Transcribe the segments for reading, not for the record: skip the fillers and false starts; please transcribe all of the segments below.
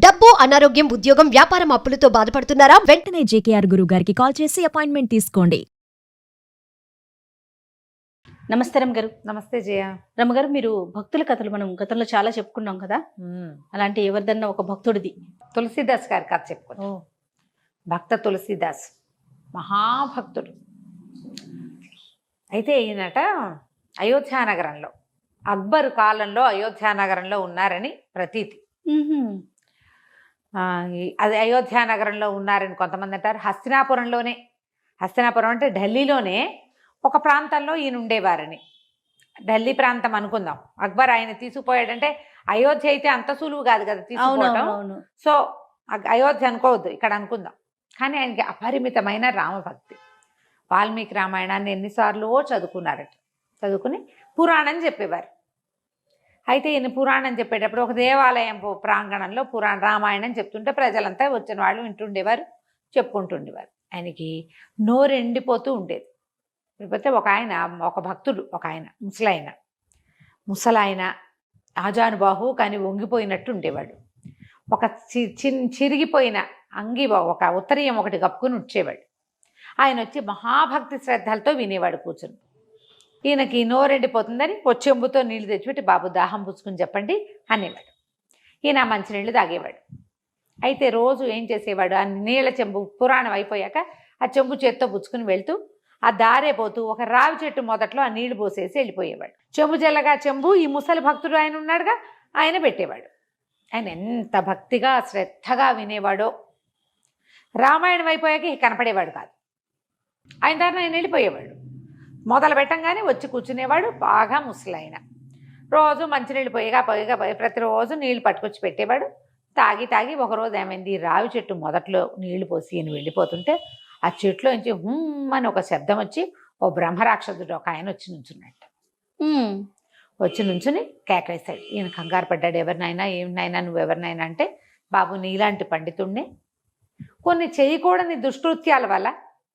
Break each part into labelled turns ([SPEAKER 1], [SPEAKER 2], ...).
[SPEAKER 1] డబ్బు, అనారోగ్యం, ఉద్యోగం, వ్యాపారం అప్పులతో బాధపడుతున్నారా?
[SPEAKER 2] వెంటనే జేకేఆర్ గురువు గారికి కాల్ చేసి అపాయింట్మెంట్ తీసుకోండి.
[SPEAKER 3] నమస్తే రమ్మగారు.
[SPEAKER 4] నమస్తే జయ.
[SPEAKER 3] రమ్మగారు, మీరు భక్తుల కథలు మనం గతంలో చాలా చెప్పుకున్నాం కదా, అలాంటి ఎవరిదన్నా ఒక భక్తుడిది.
[SPEAKER 4] తులసీదాస్ గారి కథ చెప్పుకో. భక్త తులసీదాస్ మహాభక్తుడు. అయితే ఈయనట అయోధ్యానగరంలో, అక్బర్ కాలంలో అయోధ్యానగరంలో ఉన్నారని ప్రతీతి. అది అయోధ్యానగరంలో ఉన్నారని కొంతమంది అంటారు. హస్తినాపురంలోనే, హస్తినాపురం అంటే ఢిల్లీలోనే ఒక ప్రాంతంలో ఈయన ఉండేవారని. ఢిల్లీ ప్రాంతం అనుకుందాం. అక్బర్ ఆయన తీసుకుపోయాడంటే అయోధ్య అయితే అంత సులువు కాదు కదా తీసుకోవడం. సో అయోధ్య అనుకోవద్దు, ఇక్కడ అనుకుందాం. కానీ ఆయనకి అపరిమితమైన రామభక్తి. వాల్మీకి రామాయణాన్ని ఎన్నిసార్లు చదువుకున్నారట. చదువుకుని పురాణం చెప్పేవారు. అయితే ఈయన పురాణం చెప్పేటప్పుడు ఒక దేవాలయం ప్రాంగణంలో రామాయణం చెప్తుంటే ప్రజలంతా వచ్చిన వాళ్ళు వింటుండేవారు, చెప్పుకుంటుండేవారు. ఆయనకి నోరు ఎండిపోతూ ఉండేది. లేకపోతే ఒక భక్తుడు, ఒక ఆయన ముసలాయన ఆజానుబాహు కానీ వంగిపోయినట్టు ఉండేవాడు. ఒక చిరిగిపోయిన అంగి, ఒక ఉత్తరీయం ఒకటి కప్పుకుని వచ్చేవాడు. ఆయన వచ్చి మహాభక్తి శ్రద్ధలతో వినేవాడు కూర్చుని. ఈయనకి నోరెండిపోతుందని చెంబుతో నీళ్లు తెచ్చిపెట్టి, బాబు దాహం పుచ్చుకుని చెప్పండి అనేవాడు. ఈయన మంచినీళ్ళు తాగేవాడు. అయితే రోజు ఏం చేసేవాడు, ఆ నీళ్ళ చెంబు పురాణం అయిపోయాక ఆ చెంబు చేత్తో పుచ్చుకుని వెళ్తూ ఆ దారే పోతూ ఒక రావి చెట్టు మొదట్లో ఆ నీళ్లు పోసేసి వెళ్ళిపోయేవాడు. చెంబు జల్లగా చెంబు ఈ ముసలి భక్తుడు ఆయన ఉన్నాడుగా, ఆయన పెట్టేవాడు. ఆయన ఎంత భక్తిగా శ్రద్ధగా వినేవాడో. రామాయణం అయిపోయాక కనపడేవాడు కాదు. ఆయన దాన్ని ఆయన వెళ్ళిపోయేవాడు. మొదలు పెట్టంగానే వచ్చి కూర్చునేవాడు. బాగా ముసలాయన రోజు మంచినీళ్ళు పొయ్యిగా ప్రతిరోజు నీళ్లు పట్టుకొచ్చి పెట్టేవాడు. తాగి ఒకరోజు ఏమైంది, రావి చెట్టు మొదట్లో నీళ్లు పోసి ఈయన వెళ్ళిపోతుంటే ఆ చెట్లో నుంచి హుమ్ అని ఒక శబ్దం వచ్చి ఓ బ్రహ్మరాక్షసుడు ఒక ఆయన వచ్చి నుంచున్నట్టు. వచ్చి నుంచుని కేకలేశాడు. ఈయన కంగారు పడ్డాడు. ఎవరినైనా, ఏమినైనా, నువ్వెవరినైనా అంటే, బాబు నీలాంటి పండితుణ్ణి, కొన్ని చేయకూడని దుష్కృత్యాల వల్ల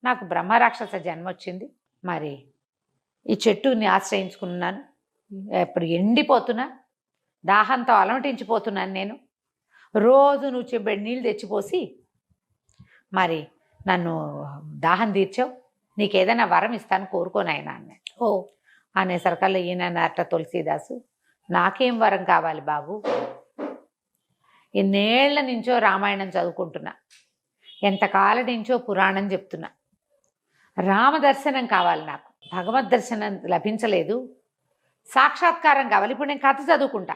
[SPEAKER 4] నాకు బ్రహ్మరాక్షస జన్మ వచ్చింది. మరి ఈ చెట్టుని ఆశ్రయించుకున్నాను. ఎప్పుడు ఎండిపోతున్నా, దాహంతో అలమటించిపోతున్నాను నేను. రోజు నువ్వు చెప్పే నీళ్ళు తెచ్చిపోసి మరి నన్ను దాహం తీర్చావు. నీకు ఏదైనా వరం ఇస్తాను, కోరుకోనాయన అన్నాడు. అనేసరికల్లా ఈయన అట్ట తులసీదాసు, నాకేం వరం కావాలి బాబు, ఎన్నేళ్ల నుంచో రామాయణం చదువుకుంటున్నా, ఎంతకాలం నుంచో పురాణం చెప్తున్నా, రామదర్శనం కావాలి నాకు, భగవద్ దర్శనం లభించలేదు, సాక్షాత్కారం కావాలి. ఇప్పుడు నేను కథ చదువుకుంటా,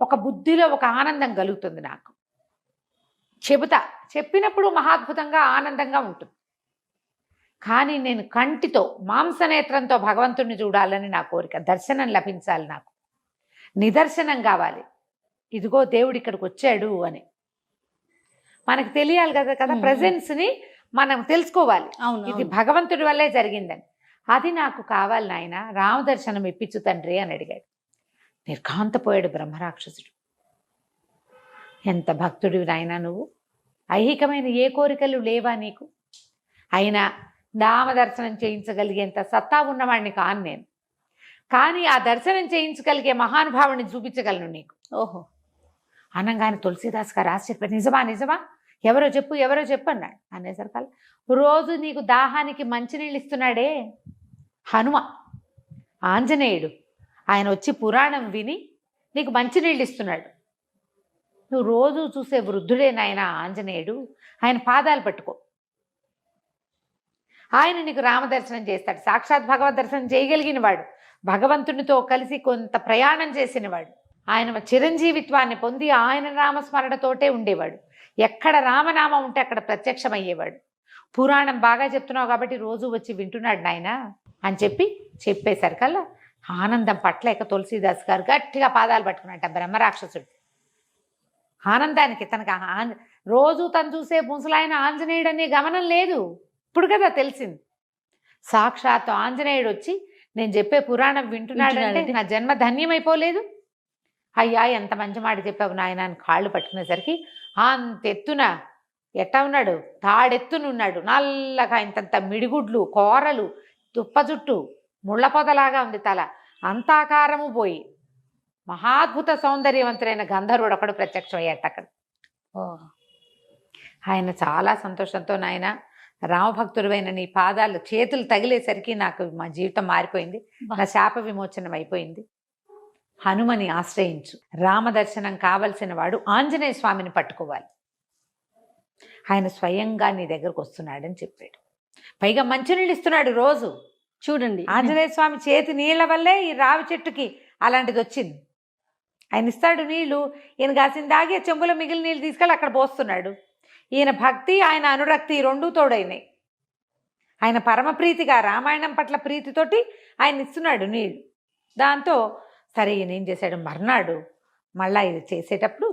[SPEAKER 4] ఒక బుద్ధిలో ఒక ఆనందం కలుగుతుంది నాకు, చెబుతా, చెప్పినప్పుడు మహాద్భుతంగా ఆనందంగా ఉంటుంది. కానీ నేను కంటితో మాంసనేత్రంతో భగవంతుడిని చూడాలని నా కోరిక, దర్శనం లభించాలి, నాకు నిదర్శనం కావాలి, ఇదిగో దేవుడు ఇక్కడికి వచ్చాడు అని మనకు తెలియాలి కదా ప్రజెన్స్ని మనం తెలుసుకోవాలి. ఇది భగవంతుడి వల్లే జరిగిందని. అది నాకు కావాలి నాయన, రామదర్శనం ఇప్పించు తండ్రి అని అడిగాడు. నిర్ఘాంతపోయాడు బ్రహ్మరాక్షసుడు. ఎంత భక్తుడివి నాయన నువ్వు, ఐహికమైన ఏ కోరికలు లేవా నీకు? అయినా రామదర్శనం చేయించగలిగేంత సత్తా ఉన్నవాడిని కాను నేను, కానీ ఆ దర్శనం చేయించగలిగే మహానుభావుని చూపించగలను నీకు. ఓహో అనగానే తులసీదాస్ గారు ఆశ్చర్యపడి, నిజమా, ఎవరో చెప్పు అన్నాడు. అనేసరికల్లా, రోజు నీకు దాహానికి మంచినీళ్ళు ఇస్తున్నాడే హనుమ, ఆంజనేయుడు, ఆయన వచ్చి పురాణం విని నీకు మంచినీళ్ళు ఇస్తున్నాడు. నువ్వు రోజు చూసే వృద్ధుడే నాయన ఆంజనేయుడు, ఆయన పాదాలు పట్టుకో, ఆయన నీకు రామదర్శనం చేస్తాడు. సాక్షాత్ భగవద్ దర్శనం చేయగలిగిన వాడు, భగవంతునితో కలిసి కొంత ప్రయాణం చేసినవాడు, ఆయన చిరంజీవిత్వాన్ని పొంది ఆయన నామస్మరణతోటే ఉండేవాడు. ఎక్కడ రామనామం ఉంటే అక్కడ ప్రత్యక్షమయ్యేవాడు. పురాణం బాగా చెప్తున్నావు కాబట్టి రోజు వచ్చి వింటున్నాడు నాయన అని చెప్పేసరికల్లా ఆనందం పట్లేక తులసీదాస్ గారు గట్టిగా పాదాలు పట్టుకున్నట్ట బ్రహ్మరాక్షసుడు. ఆనందానికి తనకు రోజు తను చూసే ముసలాయన ఆంజనేయుడు అనే గమనం లేదు. ఇప్పుడు కదా తెలిసింది. సాక్షాత్తు ఆంజనేయుడు వచ్చి నేను చెప్పే పురాణం వింటున్నాడంటే నా జన్మ ధన్యమైపోలేదు. అయ్యా ఎంత మంచి మాట చెప్పావు నాయన అని కాళ్ళు పట్టుకునేసరికి అంతెత్తున ఎట్టా ఉన్నాడు, తాడెత్తునున్నాడు, నల్లగా ఇంతంత మిడిగుడ్లు, కోరలు, తుప్ప జుట్టు, ముళ్ళపొదలాగా ఉంది తల, అంతాకారము పోయి మహాద్భుత సౌందర్యవంతుడైన గంధర్వుడు ఒకడు ప్రత్యక్షమయ్యాట అక్కడ. ఆయన చాలా సంతోషంతో, నాయన రామభక్తుడివైన నీ పాదాలు చేతులు తగిలేసరికి నాకు మా జీవితం మారిపోయింది, నా శాప విమోచనం అయిపోయింది. హనుమని ఆశ్రయించు, రామదర్శనం కావలసిన వాడు ఆంజనేయ స్వామిని పట్టుకోవాలి, ఆయన స్వయంగా నీ దగ్గరకు వస్తున్నాడని చెప్పాడు. పైగా మంచినీళ్ళు ఇస్తున్నాడు రోజు.
[SPEAKER 3] చూడండి,
[SPEAKER 4] ఆంజనేయ స్వామి చేతి నీళ్ల వల్లే ఈ రావి చెట్టుకి అలాంటిది వచ్చింది. ఆయన ఇస్తాడు నీళ్లు, ఈయన కాసిన దాగే చెంబులో మిగిలిన నీళ్ళు తీసుకెళ్ళి అక్కడ పోస్తున్నాడు. ఈయన భక్తి, ఆయన అనురక్తి రెండూ తోడైనాయి. ఆయన పరమప్రీతిగా రామాయణం పట్ల ప్రీతితోటి ఆయన ఇస్తున్నాడు నీళ్లు. దాంతో సరే ఈయన ఏం చేశాడు, మర్నాడు మళ్ళా ఇది చేసేటప్పుడు,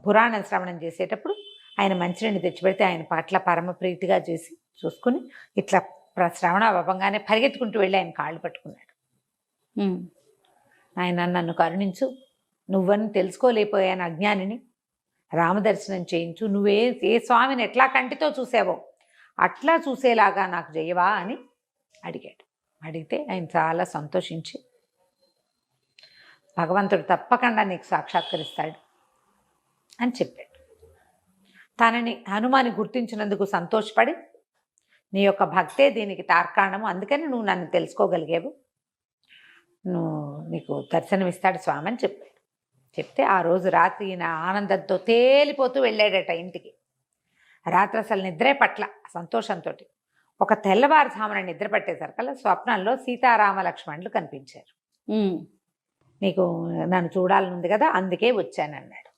[SPEAKER 4] పురాణ శ్రవణం చేసేటప్పుడు ఆయన మంచినీళ్ళు తెచ్చిపెడితే ఆయన పట్ల పరమప్రీతిగా చేసి చూసుకుని ఇట్లా శ్రవణ అవ్వగానే పరిగెత్తుకుంటూ వెళ్ళి ఆయన కాళ్ళు పట్టుకున్నాడు. ఆయన నన్ను కరుణించు, నువ్వని తెలుసుకోలేకపోయాను అజ్ఞానిని, రామదర్శనం చేయించు, నువ్వే ఏ స్వామిని ఎట్లా కంటితో చూసావో అట్లా చూసేలాగా నాకు చేయవా అని అడిగాడు. అడిగితే ఆయన చాలా సంతోషించి, భగవంతుడు తప్పకుండా నీకు సాక్షాత్కరిస్తాడు అని చెప్పాడు. తనని హనుమాని గుర్తించినందుకు సంతోషపడి, నీ యొక్క భక్తే దీనికి తార్కాణము, అందుకని నువ్వు నన్ను తెలుసుకోగలిగావు, నీకు దర్శనమిస్తాడు స్వామి అని చెప్పాడు. చెప్తే ఆ రోజు రాత్రి ఈయన ఆనందంతో తేలిపోతూ వెళ్ళాడట ఇంటికి. రాత్రి అసలు నిద్రే పట్ల సంతోషంతో. ఒక తెల్లవారుజామున నిద్ర పట్టేసరికల్లా స్వప్నంలో సీతారామ లక్ష్మణులు కనిపించారు. నీకు నన్ను చూడాలనుంది కదా, అందుకే వచ్చానన్నాడు.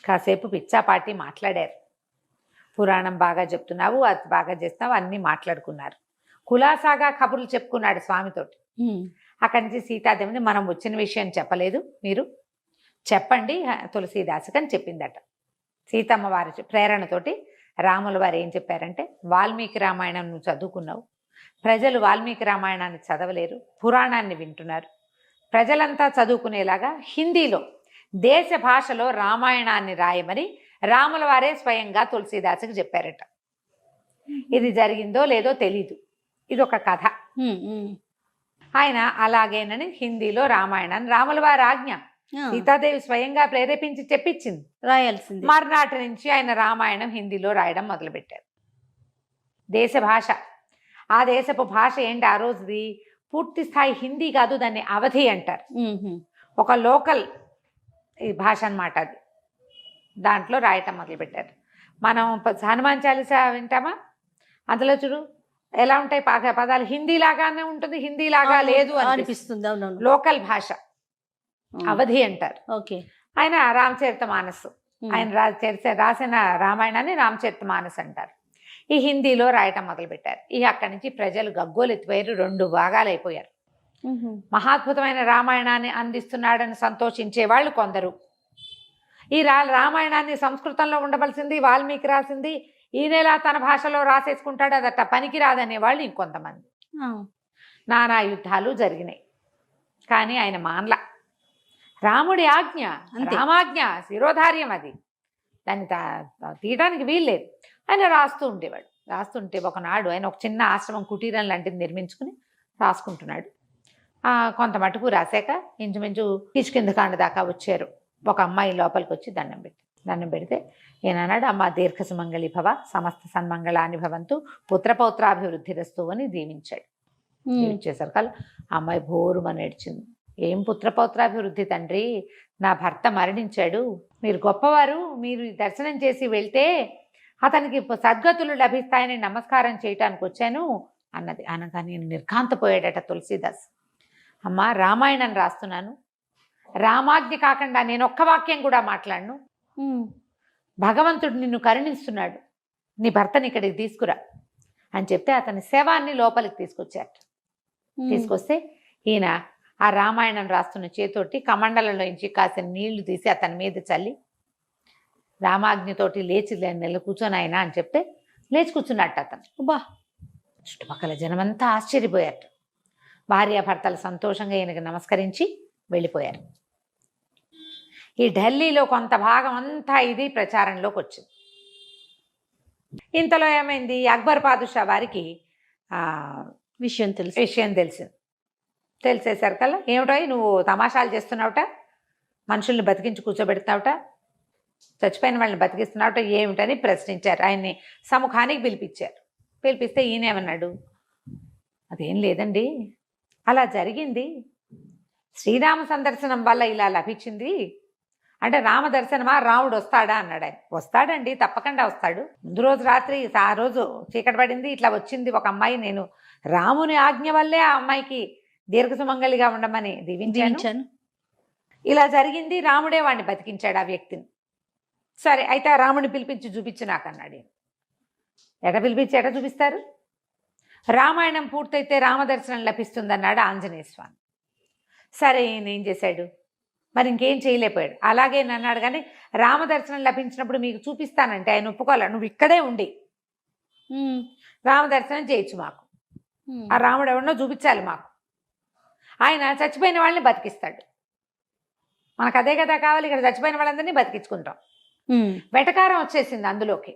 [SPEAKER 4] కాసేపు పిచ్చాపాటి మాట్లాడారు. పురాణం బాగా చెప్తున్నావు, అది బాగా చేస్తున్నావు, అన్నీ మాట్లాడుకున్నారు. కులాసాగా కబుర్లు చెప్పుకున్నాడు స్వామితోటి. అక్కడి నుంచి సీతాదేవిని, మనం వచ్చిన విషయం చెప్పలేదు, మీరు చెప్పండి తులసీదాసుకి అని చెప్పిందట. సీతమ్మ వారి ప్రేరణతోటి రాముల వారు ఏం చెప్పారంటే, వాల్మీకి రామాయణం నువ్వు చదువుకున్నావు, ప్రజలు వాల్మీకి రామాయణాన్ని చదవలేరు, పురాణాన్ని వింటున్నారు, ప్రజలంతా చదువుకునేలాగా హిందీలో దేశ భాషలో రామాయణాన్ని రాయమని రాముల వారే స్వయంగా తులసీదాసుకి చెప్పారట. ఇది జరిగిందో లేదో తెలీదు, ఇది ఒక కథ. ఆయన అలాగేనని హిందీలో రామాయణాన్ని, రాముల వారి ఆజ్ఞ, సీతాదేవి స్వయంగా ప్రేరేపించి చెప్పించింది,
[SPEAKER 3] రాయాల్సింది.
[SPEAKER 4] మర్నాటి నుంచి ఆయన రామాయణం హిందీలో రాయడం మొదలుపెట్టారు. దేశ భాష, ఆ దేశపు భాష ఏంటి ఆ రోజుది, పూర్తి స్థాయి హిందీ కాదు, దాన్ని అవధి అంటారు, ఒక లోకల్ ఈ భాష అన్నమాట అది. దాంట్లో రాయటం మొదలుపెట్టారు. మనం హనుమాన్ చాలీసా వింటామా, అందులో చూడు ఎలా ఉంటాయి పదాలు, హిందీ లాగానే ఉంటుంది, హిందీ లాగా లేదు
[SPEAKER 3] అనిపిస్తుంది.
[SPEAKER 4] లోకల్ భాష అవధి అంటారు.
[SPEAKER 3] ఓకే.
[SPEAKER 4] ఆయన రామచరితమానస్, ఆయన రాసిన రామాయణాన్ని రామచరితమానస్ అంటారు. ఈ హిందీలో రాయటం మొదలుపెట్టారు. అక్కడి నుంచి ప్రజలు గగ్గోలెత్తిపోయారు, 2 భాగాలు అయిపోయారు. మహాద్భుతమైన రామాయణాన్ని అందిస్తున్నాడని సంతోషించే వాళ్ళు కొందరు, ఈ రామాయణాన్ని సంస్కృతంలో ఉండవలసింది వాల్మీకి రాసింది, ఈయనలా తన భాషలో రాసేసుకుంటాడు, అదట పనికి రాదనే వాళ్ళు ఇంకొంతమంది. నానా యుద్ధాలు జరిగినాయి. కానీ ఆయన మాన్ల. రాముడి ఆజ్ఞ, రామాజ్ఞ శిరోధార్యం, అది దాన్ని తీయడానికి వీల్లేదు. ఆయన రాస్తూ ఉండేవాడు. రాస్తుంటే ఒకనాడు ఆయన ఒక చిన్న ఆశ్రమం, కుటీరం లాంటిది నిర్మించుకుని రాసుకుంటున్నాడు. కొంత మటుకు రాశాక ఇంచుమించు కిష్కింధకాండ దాకా వచ్చారు. ఒక అమ్మాయి లోపలికి వచ్చి దండం పెడితే ఈయన అన్నాడు, అమ్మ దీర్ఘ సుమంగళి భవ, సమస్త సన్మంగళాని భవంతు, పుత్రపౌత్రాభివృద్ధిరస్తు అని దీవించాడు. దీవించేసరికల్ అమ్మాయి భోరుమని ఏడ్చింది. ఏం పుత్రపౌత్రాభివృద్ధి తండ్రి, నా భర్త మరణించాడు, మీరు గొప్పవారు, మీరు దర్శనం చేసి వెళ్తే అతనికి సద్గతులు లభిస్తాయని నమస్కారం చేయటానికి వచ్చాను అన్నది. అనగా నేను నిర్ఘాంతపోయాడట తులసీదాస్. అమ్మ రామాయణం రాస్తున్నాను, రామాజ్ఞ కాకుండా నేను ఒక్క వాక్యం కూడా మాట్లాడను, భగవంతుడు నిన్ను కరుణిస్తున్నాడు, నీ భర్తని ఇక్కడికి తీసుకురా అని చెప్తే అతని శవాన్ని లోపలికి తీసుకొచ్చారట. తీసుకొస్తే ఈయన ఆ రామాయణం రాస్తున్న చేతోటి కమండలంలో నుంచి కాసిన నీళ్లు తీసి అతని మీద చల్లి, రామాజ్ఞతోటి లేచి నెల కూర్చొని ఆయన అని చెప్తే లేచి కూర్చున్నట్టు అతను. బా, చుట్టుపక్కల జనమంతా ఆశ్చర్యపోయారట. భార్యాభర్తలు సంతోషంగా ఈయనకి నమస్కరించి వెళ్ళిపోయారు. ఈ ఢిల్లీలో కొంత భాగం అంతా ఇది ప్రచారంలోకి వచ్చింది. ఇంతలో ఏమైంది, అక్బర్ పాదుషా వారికి
[SPEAKER 3] విషయం
[SPEAKER 4] తెలిసింది. తెలిసేసరికల్లా, ఏమిటో నువ్వు తమాషాలు చేస్తున్నావుట, మనుషుల్ని బతికించి కూర్చోబెడుతున్నావుట, చచ్చిపోయిన వాళ్ళని బతికిస్తున్నావు ఏమిటని ప్రశ్నించారు. ఆయన్ని సముఖానికి పిలిపించారు. పిలిపిస్తే ఈయనేమన్నాడు, అదేం లేదండి, అలా జరిగింది, శ్రీరామ సందర్శనం వల్ల ఇలా లభించింది. అంటే రామ దర్శనమా, రాముడు వస్తాడా అన్నాడు ఆయన. వస్తాడండి, తప్పకుండా వస్తాడు. ముందు రోజు రాత్రి ఆ రోజు చీకటి పడింది, ఇట్లా వచ్చింది ఒక అమ్మాయి, నేను రాముని ఆజ్ఞ వల్లే ఆ అమ్మాయికి దీర్ఘసుమంగళిగా ఉండమని దీవించాను. ఇలా జరిగింది, రాముడే వాడిని బతికించాడు ఆ వ్యక్తిని. సరే అయితే ఆ రాముడిని పిలిపించి చూపించు నాకు అన్నాడు. ఎట పిలిపించి ఎట చూపిస్తారు? రామాయణం పూర్తయితే రామదర్శనం లభిస్తుందన్నాడు ఆంజనేయ స్వామి. సరే ఈయన ఏం చేశాడు, మరి ఇంకేం చేయలేకపోయాడు. అలాగే అన్నాడు, కానీ రామదర్శనం లభించినప్పుడు మీకు చూపిస్తానంటే ఆయన ఒప్పుకోవాలి. నువ్వు ఇక్కడే ఉండి రామదర్శనం చేయొచ్చు మాకు, ఆ రాముడు ఎవరినో చూపించాలి మాకు. ఆయన చచ్చిపోయిన వాళ్ళని బతికిస్తాడు. మనకు అదే కదా కావాలి, ఇక్కడ చచ్చిపోయిన వాళ్ళందరినీ బతికించుకుంటాం. వెటకారం వచ్చేసింది అందులోకి.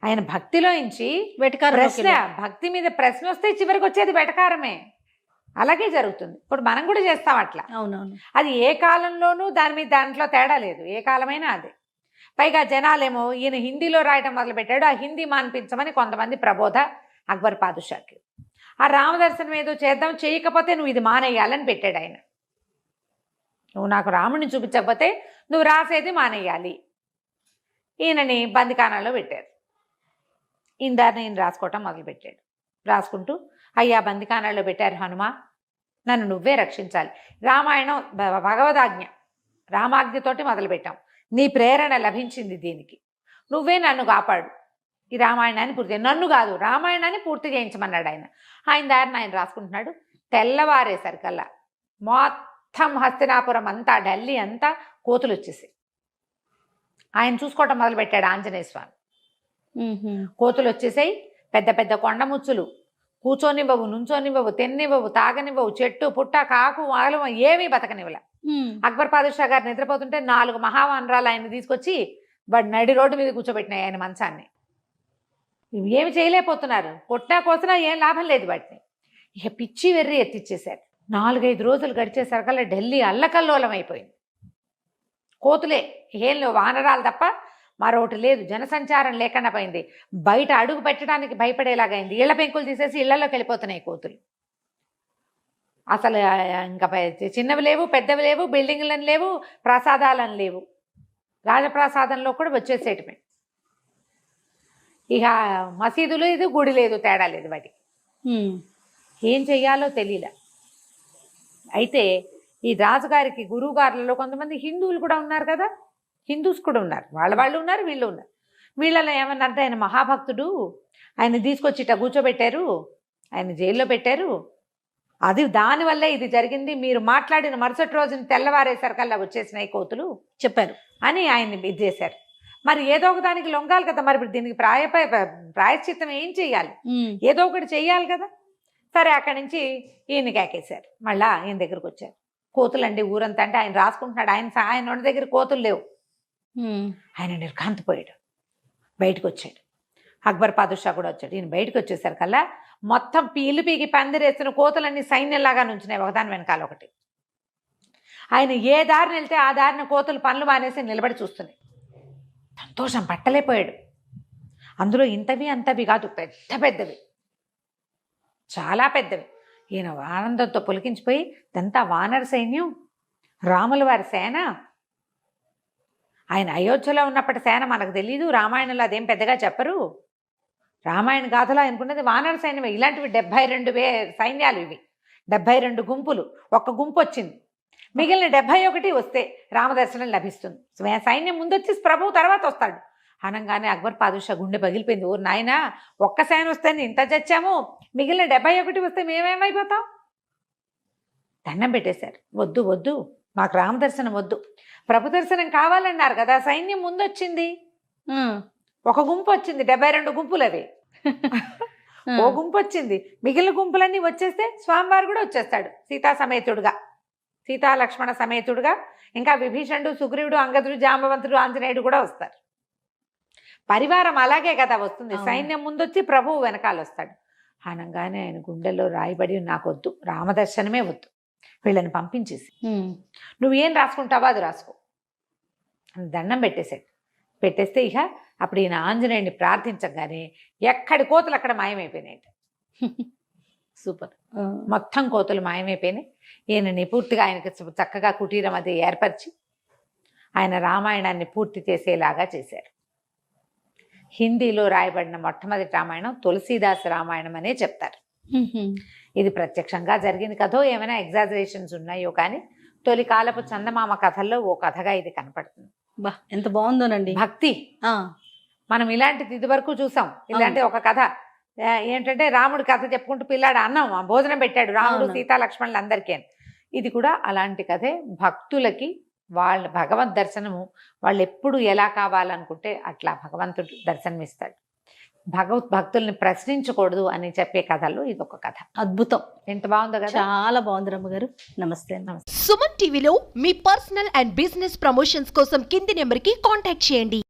[SPEAKER 4] ఆయన భక్తిలోంచి ప్రశ్న, భక్తి మీద ప్రశ్న వస్తే చివరికి వచ్చేది వెటకారమే. అలాగే జరుగుతుంది. ఇప్పుడు మనం కూడా చేస్తాం అట్లా.
[SPEAKER 3] అవునవును.
[SPEAKER 4] అది ఏ కాలంలోనూ దాంట్లో తేడా లేదు, ఏ కాలమైనా అదే. పైగా జనాలేమో ఈయన హిందీలో రాయటం మొదలుపెట్టాడు, ఆ హిందీ మాన్పించమని కొంతమంది ప్రబోధ అక్బర్ పాదుషాకి. ఆ రామదర్శనం ఏదో చేద్దాం, చేయకపోతే నువ్వు ఇది మానేయాలని పెట్టాడు ఆయన. నువ్వు నాకు రాముడిని చూపించకపోతే నువ్వు రాసేది మానేయాలి. ఈయనని బందికానాలో పెట్టారు. ఇందారిని ఈయన రాసుకోవటం మొదలుపెట్టాడు. రాసుకుంటూ, అయ్యా బందికానాల్లో పెట్టారు హనుమ, నన్ను నువ్వే రక్షించాలి. రామాయణం భగవదాజ్ఞ, రామాజ్ఞతోటి మొదలుపెట్టాం, నీ ప్రేరణ లభించింది దీనికి, నువ్వే నన్ను కాపాడు, ఈ రామాయణాన్ని పూర్తి, నన్ను కాదు రామాయణాన్ని పూర్తి చేయించమన్నాడు ఆయన. ఆయన దారిని ఆయన రాసుకుంటున్నాడు. తెల్లవారేసరికల్లా మొత్తం హస్తినాపురం అంతా, ఢిల్లీ అంతా కోతులు వచ్చేసాయి. ఆయన చూసుకోవటం మొదలుపెట్టాడు ఆంజనేయ స్వామి. కోతులు వచ్చేసాయి, పెద్ద పెద్ద కొండముచ్చులు, కూర్చొనివ్వవు, నుంచోనివ్వవు, తిన్నివ్వవు, తాగనివ్వవు, చెట్టు పుట్ట కాకు ఆలు ఏమీ బతకనివ్వలే. అక్బర్ పాదుషా గారు నిద్రపోతుంటే 4 మహావానరాలు ఆయన తీసుకొచ్చి వాడు నడి రోడ్డు మీద కూర్చోబెట్టినాయి ఆయన మంచాన్ని. ఏమి చేయలేకపోతున్నారు, కొట్టినా కోసినా ఏం లాభం లేదు వాటిని. ఇక పిచ్చి వెర్రి ఎత్తిచ్చేశారు. 4-5 రోజులు గడిచేసరికల్లా ఢిల్లీ అల్లకల్లోలం అయిపోయింది. కోతులే, ఏం లేవు, వానరాలు తప్ప మరొకటి లేదు. జనసంచారం లేకుండా పోయింది. బయట అడుగు పెట్టడానికి భయపడేలాగైంది. ఇళ్ల పెంకులు తీసేసి ఇళ్లలోకి వెళ్ళిపోతున్నాయి కోతులు. అసలు ఇంకా చిన్నవి లేవు, పెద్దవి లేవు, బిల్డింగ్లను లేవు, ప్రసాదాలను లేవు. రాజప్రసాదంలో కూడా వచ్చేసేటమే. ఇక మసీదు లేదు, గుడి లేదు, తేడా లేదు వాటికి. ఏం చెయ్యాలో తెలియలే. అయితే ఈ రాజుగారికి గురువుగారులలో కొంతమంది హిందువులు కూడా ఉన్నారు కదా, హిందూస్ కూడా ఉన్నారు, వాళ్ళు ఉన్నారు, వీళ్ళు ఉన్నారు. వీళ్ళలో ఏమన్నారంటే, ఆయన మహాభక్తుడు, ఆయన తీసుకొచ్చి ఇట్లా కూర్చోబెట్టారు, ఆయన జైల్లో పెట్టారు, అది దానివల్లే ఇది జరిగింది, మీరు మాట్లాడిన మరుసటి రోజున తెల్లవారేసరికల్లా వచ్చేసినాయి కోతులు
[SPEAKER 3] చెప్పారు
[SPEAKER 4] అని ఆయన్ని ఇది చేశారు. మరి ఏదో ఒక దానికి లొంగాలి కదా, మరి ఇప్పుడు దీనికి ప్రాయశ్చిత్తం ఏం చెయ్యాలి, ఏదో ఒకటి చెయ్యాలి కదా. సరే అక్కడి నుంచి ఈయనకి ఎక్కేశారు. మళ్ళా ఈయన దగ్గరకు వచ్చారు. కోతులండి ఊరంతా, అంటే ఆయన రాసుకుంటున్నాడు, ఆయన దగ్గర కోతులు లేవు. ఆయన నిర్ఘాంతపోయాడు, బయటకు వచ్చాడు. అక్బర్ పాదుషా కూడా వచ్చాడు. ఈయన బయటకు వచ్చేసరికల్లా మొత్తం పీకి పందిరేసిన కోతులన్నీ సైన్యంలాగా నుంచున్నాయి ఒకదాని వెనకాల ఒకటి. ఆయన ఏ దారిని వెళ్తే ఆ దారిని కోతులు పనులు మానేసి నిలబడి చూస్తున్నాయి. సంతోషం పట్టలేకపోయాడు. అందులో ఇంతవి అంతవి కాదు, పెద్ద పెద్దవి, చాలా పెద్దవి. ఈయన ఆనందంతో పులికించిపోయి, ఇదంతా వానర సైన్యం, రాముల వారి సేన. ఆయన అయోధ్యలో ఉన్నప్పటి సేన మనకు తెలీదు, రామాయణంలో అదేం పెద్దగా చెప్పరు. రామాయణ గాథలో ఆయనకున్నది వానర సైన్యమే. ఇలాంటివి 72 సైన్యాలు, ఇవి 72 గుంపులు. ఒక్క గుంపు వచ్చింది, మిగిలిన 71 వస్తే రామదర్శనం లభిస్తుంది. సైన్యం ముందొచ్చి ప్రభువు తర్వాత వస్తాడు అనగానే అక్బర్ పాదుషా గుండె పగిలిపోయింది. ఓ నాయన, ఒక్క సేన వస్తే ఇంత చచ్చాము, మిగిలిన 71 వస్తే మేమేమైపోతాం? దండం పెట్టేశారు. వద్దు వద్దు, మాకు రామదర్శనం వద్దు, ప్రభు దర్శనం కావాలన్నారు కదా. సైన్యం ముందొచ్చింది, ఒక గుంపు వచ్చింది, 72 గుంపులు అవి. ఓ గుంపు వచ్చింది, మిగిలిన గుంపులన్నీ వచ్చేస్తే స్వామివారు కూడా వచ్చేస్తాడు సీతా సమేతుడుగా, సీతా లక్ష్మణ సమేతుడుగా. ఇంకా విభీషణుడు, సుగ్రీవుడు, అంగదుడు, జాంబవంతుడు, ఆంజనేయుడు కూడా వస్తారు. పరివారం అలాగే కదా వస్తుంది. సైన్యం ముందొచ్చి ప్రభువు వెనకాల వస్తాడు. అనగానే ఆయన గుండెల్లో రాయబడి, నాకొద్దు, రామదర్శనమే వద్దు, వీళ్ళని పంపించేసి నువ్వేం రాసుకుంటావో అది రాసుకో, అని దండం పెట్టేశాడు. పెట్టేస్తే ఇక అప్పుడు ఈయన ఆంజనేయుడిని ప్రార్థించగానే ఎక్కడి కోతులు అక్కడ మాయమైపోయినాయి.
[SPEAKER 3] సూపర్.
[SPEAKER 4] మొత్తం కోతులు మాయమైపోయినాయి. ఈయనని పూర్తిగా ఆయనకి చక్కగా కుటీరం అది ఏర్పరిచి ఆయన రామాయణాన్ని పూర్తి చేసేలాగా చేశారు. హిందీలో రాయబడిన మొట్టమొదటి రామాయణం తులసీదాస్ రామాయణం అనే చెప్తారు. ఇది ప్రత్యక్షంగా జరిగింది కథో ఏమైనా ఎగ్జాజరేషన్స్ ఉన్నాయో కానీ తొలి కాలపు చందమామ కథల్లో ఓ కథగా ఇది కనపడుతుంది.
[SPEAKER 3] బా ఎంత బాగుందోనండి.
[SPEAKER 4] భక్తి మనం ఇలాంటిది ఇది వరకు చూసాం. ఇలాంటి ఒక కథ ఏంటంటే రాముడి కథ చెప్పుకుంటూ పిల్లాడు అన్నం భోజనం పెట్టాడు రాముడు సీతా లక్ష్మణులు అందరికీ. ఇది కూడా అలాంటి కథే. భక్తులకి వాళ్ళ భగవద్ దర్శనము వాళ్ళు ఎప్పుడు ఎలా కావాలనుకుంటే అట్లా భగవంతుడు దర్శనమిస్తాడు. భక్తుల్ని ప్రశ్నించకూడదు అని చెప్పే కథల్లో ఇది ఒక కథ.
[SPEAKER 3] అద్భుతం.
[SPEAKER 4] ఎంత బాగుందో కదా.
[SPEAKER 3] చాలా బాగుంది రమ్మగారు. నమస్తే.
[SPEAKER 1] సుమన్ టీవీలో మీ పర్సనల్ అండ్ బిజినెస్ ప్రమోషన్స్ కోసం కింది నెంబర్కి కాంటాక్ట్ చేయండి.